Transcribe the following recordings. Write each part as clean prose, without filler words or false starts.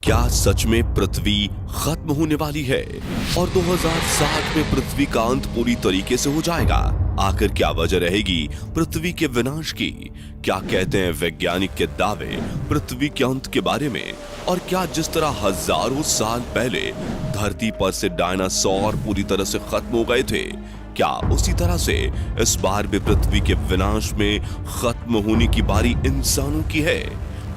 क्या सच में पृथ्वी खत्म होने वाली है और 2060 में पृथ्वी का अंत पूरी तरीके से हो जाएगा? आखिर क्या वजह रहेगी पृथ्वी के विनाश की? क्या कहते हैं वैज्ञानिक के दावे पृथ्वी के अंत के बारे में? और क्या जिस तरह हजारों साल पहले धरती पर से डायनासोर पूरी तरह से खत्म हो गए थे, क्या उसी तरह से इस बार भी पृथ्वी के विनाश में खत्म होने की बारी इंसानों की है?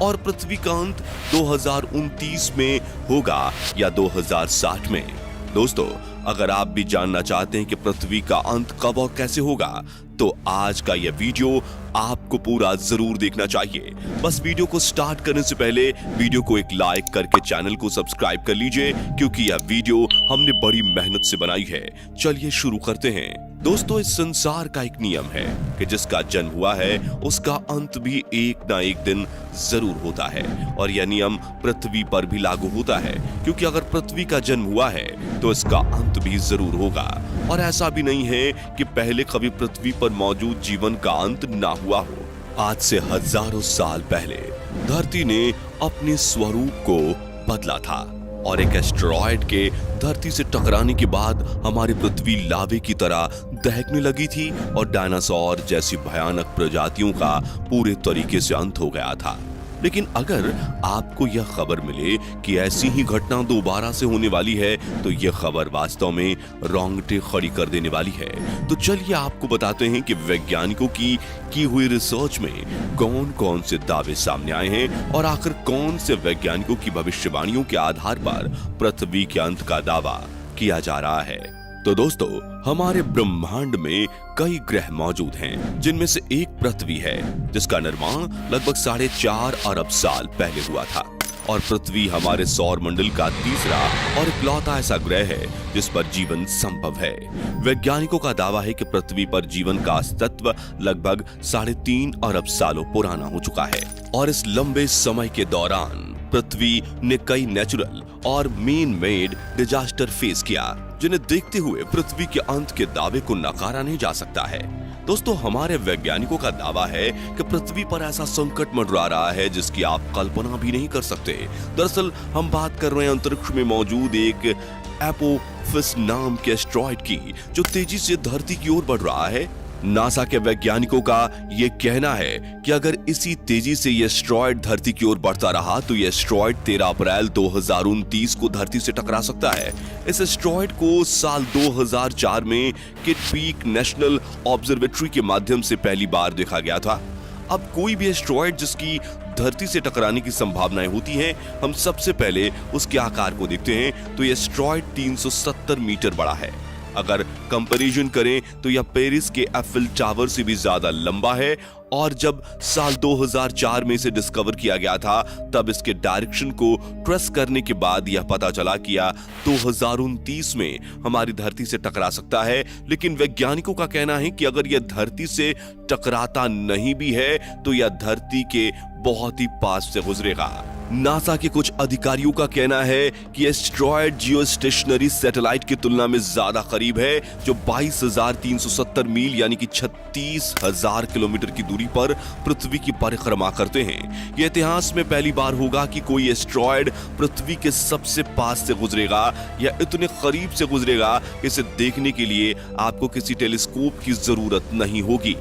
और पृथ्वी का अंत 2029 में होगा या 2060 में? दोस्तों, अगर आप भी जानना चाहते हैं कि पृथ्वी का अंत कब और कैसे होगा, तो आज का यह वीडियो आपको पूरा जरूर देखना चाहिए। बस वीडियो को स्टार्ट करने से पहले वीडियो को एक लाइक करके चैनल को सब्सक्राइब कर लीजिए, क्योंकि यह वीडियो हमने बड़ी मेहनत से बनाई है। चलिए शुरू करते हैं। दोस्तों, इस संसार का एक नियम है कि जिसका जन्म हुआ है उसका अंत भी एक ना एक दिन जरूर होता है, और यह नियम पृथ्वी पर भी लागू होता है, क्योंकि अगर पृथ्वी का जन्म हुआ है तो इसका अंत भी जरूर होगा। और ऐसा भी नहीं है कि पहले कभी पृथ्वी पर मौजूद जीवन का अंत ना हुआ हो। आज से हजारों साल पहले धरती ने अपने स्वरूप को बदला था, और एक एस्टेरॉयड के धरती से टकराने के बाद हमारी पृथ्वी लावे की तरह दहकने लगी थी और डायनासोर जैसी भयानक प्रजातियों का पूरे तरीके से अंत हो गया था। लेकिन अगर आपको यह खबर मिले कि ऐसी ही घटना दोबारा से होने वाली है, तो यह खबर वास्तव में रोंगटे खड़ी कर देने वाली है। तो चलिए आपको बताते हैं कि वैज्ञानिकों की हुई रिसर्च में कौन कौन से दावे सामने आए हैं, और आखिर कौन से वैज्ञानिकों की भविष्यवाणियों के आधार पर पृथ्वी के अंत का दावा किया जा रहा है। तो दोस्तों, हमारे ब्रह्मांड में कई ग्रह मौजूद हैं, जिनमें से एक पृथ्वी है, जिसका निर्माण लगभग 4.5 अरब साल पहले हुआ था। और पृथ्वी हमारे सौर मंडल का तीसरा और इकलौता ऐसा ग्रह है जिस पर जीवन संभव है। वैज्ञानिकों का दावा है कि पृथ्वी पर जीवन का अस्तित्व लगभग 3.5 अरब सालों पुराना हो चुका है, और इस लंबे समय के दौरान पृथ्वी ने कई नेचुरल और मैन मेड डिजास्टर फेस किया, जिन्हें देखते हुए पृथ्वी के अंत के दावे को नकारा नहीं जा सकता है। दोस्तों, हमारे वैज्ञानिकों का दावा है कि पृथ्वी पर ऐसा संकट मंडरा रहा है जिसकी आप कल्पना भी नहीं कर सकते। दरअसल हम बात कर रहे हैं अंतरिक्ष में मौजूद एक एपोफिस नाम के एस्टेरॉयड की, जो तेजी से धरती की ओर बढ़ रहा है। नासा के वैज्ञानिकों का यह कहना है कि अगर इसी तेजी से यह एस्टेरॉयड धरती की ओर बढ़ता रहा तो यह एस्टेरॉयड 13 अप्रैल 2029 को धरती से टकरा सकता है। इस एस्टेरॉयड को साल 2004 में किड पीक नेशनल ऑब्जर्वेटरी के माध्यम से पहली बार देखा गया था। अब कोई भी एस्टेरॉयड जिसकी धरती से टकराने की संभावनाएं होती हैं, हम सबसे पहले उसके आकार को देखते हैं, तो यह एस्टेरॉयड 370 मीटर बड़ा है। अगर कंपैरिजन करें तो यह पेरिस के एफिल टावर से भी ज्यादा लंबा है, और जब साल 2004 में इसे डिस्कवर किया गया था, तब इसके डायरेक्शन को ट्रेस करने के बाद यह पता चला कि यह 2029 में हमारी धरती से टकरा सकता है। लेकिन वैज्ञानिकों का कहना है कि अगर यह धरती से टकराता नहीं भी है तो यह धरती के बहुत ही पास से गुजरेगा। नासा के कुछ अधिकारियों का कहना है कि एस्टेरॉयड जियोस्टेशनरी सैटेलाइट की तुलना में ज्यादा करीब है, जो 22,370 मील यानी कि 36,000 किलोमीटर की दूरी पर पृथ्वी की परिक्रमा करते हैं। यह इतिहास में पहली बार होगा कि कोई एस्टेरॉयड पृथ्वी के सबसे पास से गुजरेगा, या इतने करीब से गुजरेगा कि इसे देखने के लिए आपको किसी टेलीस्कोप की जरूरत नहीं होगी।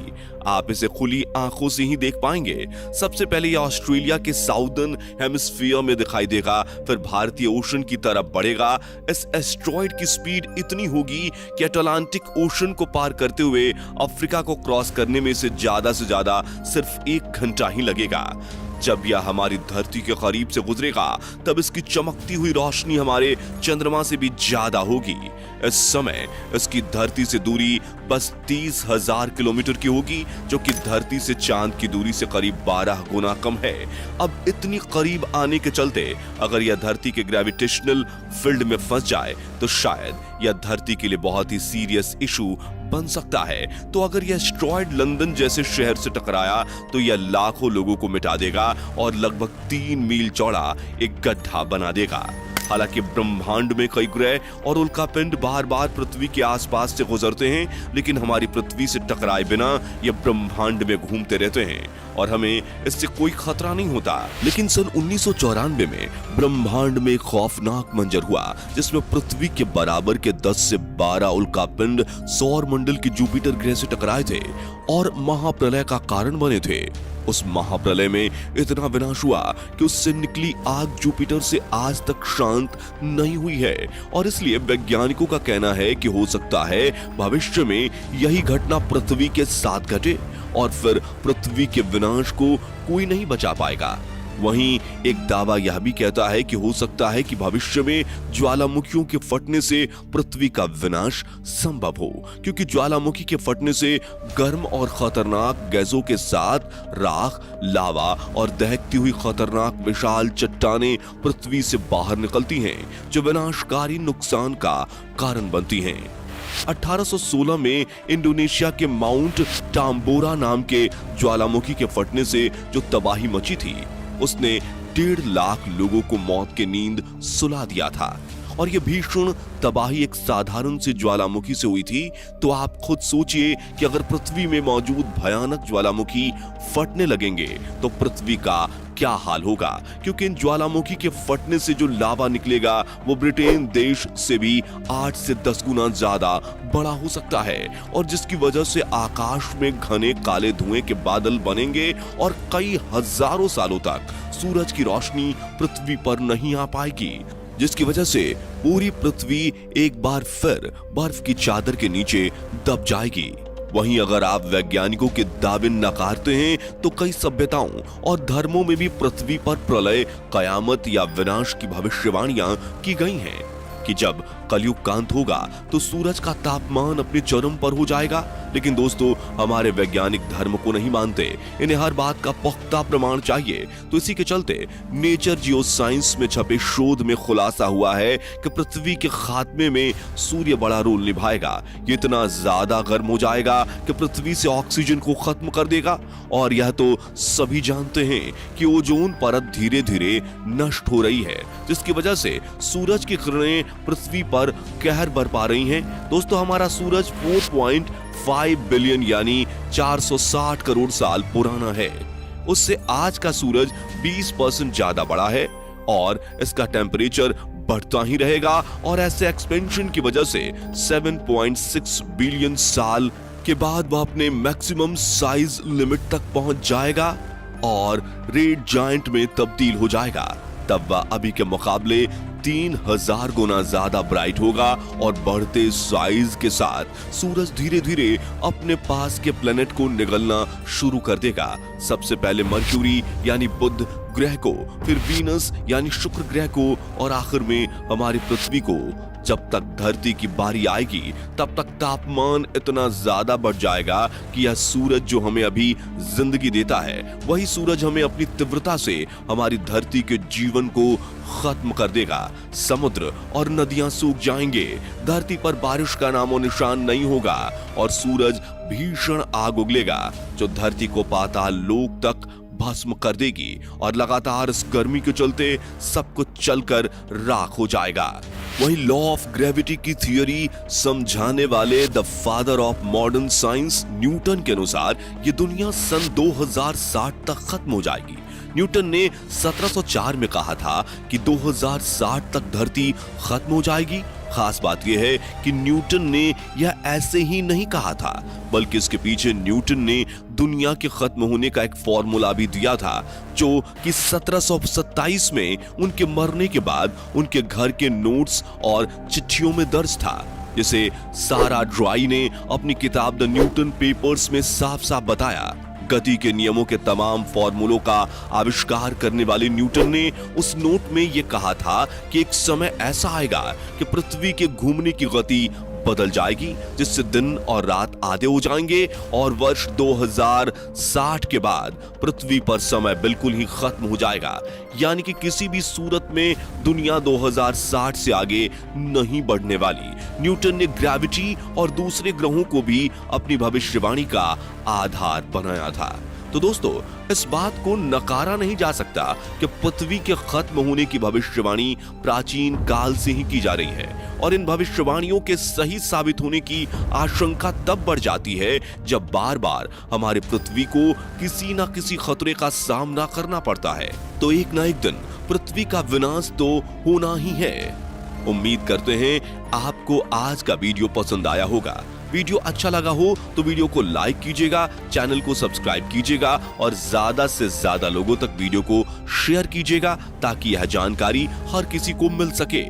आप इसे खुली आंखों से ही देख पाएंगे। सबसे पहले यह ऑस्ट्रेलिया के साउदर्न हेमिस्फीयर में दिखाई देगा, फिर भारतीय ओशन की तरफ बढ़ेगा। इस एस्टेरॉयड की स्पीड इतनी होगी कि अटलांटिक ओशन को पार करते हुए अफ्रीका को क्रॉस करने में इसे ज्यादा से ज्यादा सिर्फ 1 घंटा ही लगेगा। जब यह हमारी धरती के करीब से गुजरेगा, तब इसकी चमकती हुई रोशनी हमारे चंद्रमा से भी ज्यादा होगी। इस समय इसकी धरती से दूरी बस 30,000 किलोमीटर की होगी, जो कि धरती से चांद की दूरी से करीब 12 गुना कम है। अब इतनी करीब आने के चलते अगर यह धरती के ग्रेविटेशनल फील्ड में फंस जाए तो शायद यह धरती के लिए बहुत ही सीरियस इशू बन सकता है। तो अगर यह एस्टेरॉयड लंदन जैसे शहर से टकराया तो यह लाखों लोगों को मिटा देगा और लगभग 3 मील चौड़ा एक गड्ढा बना देगा। हालांकि ब्रह्मांड में कई ग्रह और उल्कापिंड बार बार पृथ्वी के आसपास से गुजरते हैं, लेकिन हमारी पृथ्वी से टकराए बिना ये ब्रह्मांड में घूमते रहते हैं और हमें इससे कोई खतरा नहीं होता। लेकिन सन 1994 में ब्रह्मांड में एक खौफनाक मंजर हुआ, जिसमें पृथ्वी के बराबर के 10 से 12 उल्कापिंड सौर मंडल के जुपिटर ग्रह से टकराए थे और महाप्रलय का कारण बने थे। उस महाप्रलय में इतना विनाश हुआ कि उससे निकली आग जुपिटर से आज तक शांत नहीं हुई है और इसलिए वैज्ञानिकों का कहना है कि हो सकता है भविष्य में यही घटना पृथ्वी के साथ घटे और फिर पृथ्वी के विनाश को कोई नहीं बचा पाएगा। वहीं एक दावा यह भी कहता है कि हो सकता है कि भविष्य में ज्वालामुखियों के फटने से पृथ्वी का विनाश संभव हो, क्योंकि ज्वालामुखी के फटने से गर्म और खतरनाक गैसों के साथ राख, लावा और दहकती हुई खतरनाक विशाल चट्टानें पृथ्वी से बाहर निकलती हैं, जो विनाशकारी नुकसान का कारण बनती हैं। 1816 में इंडोनेशिया के माउंट टाम्बोरा नाम के ज्वालामुखी के फटने से जो तबाही मची थी, उसने 1.5 लाख लोगों को मौत की नींद सुला दिया था। और यह भीषण तबाही एक साधारण सी ज्वालामुखी से हुई थी, तो आप खुद सोचिए कि अगर पृथ्वी में मौजूद भयानक ज्वालामुखी फटने लगेंगे तो पृथ्वी का क्या हाल होगा, क्योंकि इन ज्वालामुखी के फटने से जो लावा निकलेगा वो ब्रिटेन देश से भी 8 से 10 गुना ज्यादा बड़ा हो सकता है और जिसकी वजह से आकाश में घने काले धुएं के बादल बनेंगे और कई हजारों सालों तक सूरज की रोशनी पृथ्वी पर नहीं आ पाएगी, जिसकी वजह से पूरी पृथ्वी एक बार फिर बर्फ की चादर के नीचे दब जाएगी। वहीं अगर आप वैज्ञानिकों के दावे नकारते हैं तो कई सभ्यताओं और धर्मों में भी पृथ्वी पर प्रलय, कयामत या विनाश की भविष्यवाणियां की गई हैं कि जब कलयुग का अंत होगा तो सूरज का तापमान अपने चरम पर हो जाएगा। लेकिन दोस्तों, हमारे वैज्ञानिक धर्म को नहीं मानते, इन्हें हर बात का पुख्ता प्रमाण चाहिए। तो इसी के चलते नेचर जियो साइंस में छपे शोध में खुलासा हुआ है कि पृथ्वी के खात्मे में सूर्य बड़ा रोल निभाएगा। ये इतना ज्यादा गर्म हो जाएगा कि पृथ्वी से ऑक्सीजन को खत्म कर देगा और यह तो सभी जानते हैं कि ओजोन परत धीरे धीरे नष्ट हो रही है, जिसकी वजह से सूरज की किरणें पृथ्वी पर कहर बरपा रही हैं। दोस्तों, हमारा सूरज 4.5 बिलियन यानी 460 करोड़ साल पुराना है। उससे आज का सूरज 20% ज्यादा बड़ा है और इसका टेम्परेचर बढ़ता ही रहेगा और ऐसे एक्सपेंशन की वजह से 7.6 बिलियन साल के बाद वह अपने मैक्सिमम साइज लिमिट तक पहुंच जाएगा और रेड जायंट में तब्दील हो जाएगा। तब वह अभी के मुकाबले 3000 गुना ज्यादा ब्राइट होगा और बढ़ते साइज के साथ सूरज धीरे धीरे अपने पास के प्लेनेट को निगलना शुरू कर देगा। सबसे पहले मर्क्यूरी यानी बुध ग्रह को, फिर वीनस यानी शुक्र ग्रह को और आखिर में हमारी पृथ्वी को। जब तक धरती की बारी आएगी तब तक तापमान इतना ज्यादा बढ़ जाएगा कि यह सूरज जो हमें अभी जिंदगी देता है, वही सूरज हमें अपनी तीव्रता से हमारी धरती के जीवन को खत्म कर देगा। समुद्र और नदियां सूख जाएंगे, धरती पर बारिश का नामो निशान नहीं होगा और सूरज भीषण आग उगलेगा जो धरती को पाताल लोक तक भस्म कर देगी और लगातार इस गर्मी के चलते सब कुछ चलकर राख हो जाएगा। वहीं लॉ ऑफ ग्रेविटी की थियरी समझाने वाले the father of modern science Newton के अनुसार ये दुनिया सन 2060 तक खत्म हो जाएगी। न्यूटन ने 1704 में कहा था कि 2060 तक धरती खत्म हो जाएगी। खास बात यह है कि न्यूटन ने यह ऐसे ही नहीं कहा था, बल्कि इसके पीछे न्यूटन ने दुनिया के खत्म होने का एक फॉर्मूला भी दिया था, जो कि 1727 में उनके मरने के बाद उनके घर के नोट्स और चिट्ठियों में दर्ज था, जिसे सारा ड्राई ने अपनी किताब द न्यूटन पेपर्स में साफ साफ बताया। गति के नियमों के तमाम फॉर्मूलों का आविष्कार करने वाले न्यूटन ने उस नोट में यह कहा था कि एक समय ऐसा आएगा कि पृथ्वी के घूमने की गति बदल जाएगी, जिससे दिन और रात आधे हो जाएंगे और वर्ष 2060 के बाद पृथ्वी पर समय बिल्कुल ही खत्म हो जाएगा। यानी कि किसी भी सूरत में दुनिया 2060 से आगे नहीं बढ़ने वाली। न्यूटन ने ग्रेविटी और दूसरे ग्रहों को भी अपनी भविष्यवाणी का आधार बनाया था। तो दोस्तों, इस बात को नकारा नहीं जा सकता कि पृथ्वी के खत्म होने की भविष्यवाणी प्राचीन काल से ही की जा रही है और इन भविष्यवाणियों के सही साबित होने की आशंका तब बढ़ जाती है जब बार बार हमारे पृथ्वी को किसी न किसी खतरे का सामना करना पड़ता है। तो एक ना एक दिन पृथ्वी का विनाश तो होना ही है। उम्मीद करते हैं आपको आज का वीडियो पसंद आया होगा। वीडियो अच्छा लगा हो तो वीडियो को लाइक कीजिएगा, चैनल को सब्सक्राइब कीजिएगा और ज्यादा से ज्यादा लोगों तक वीडियो को शेयर कीजिएगा ताकि यह जानकारी हर किसी को मिल सके।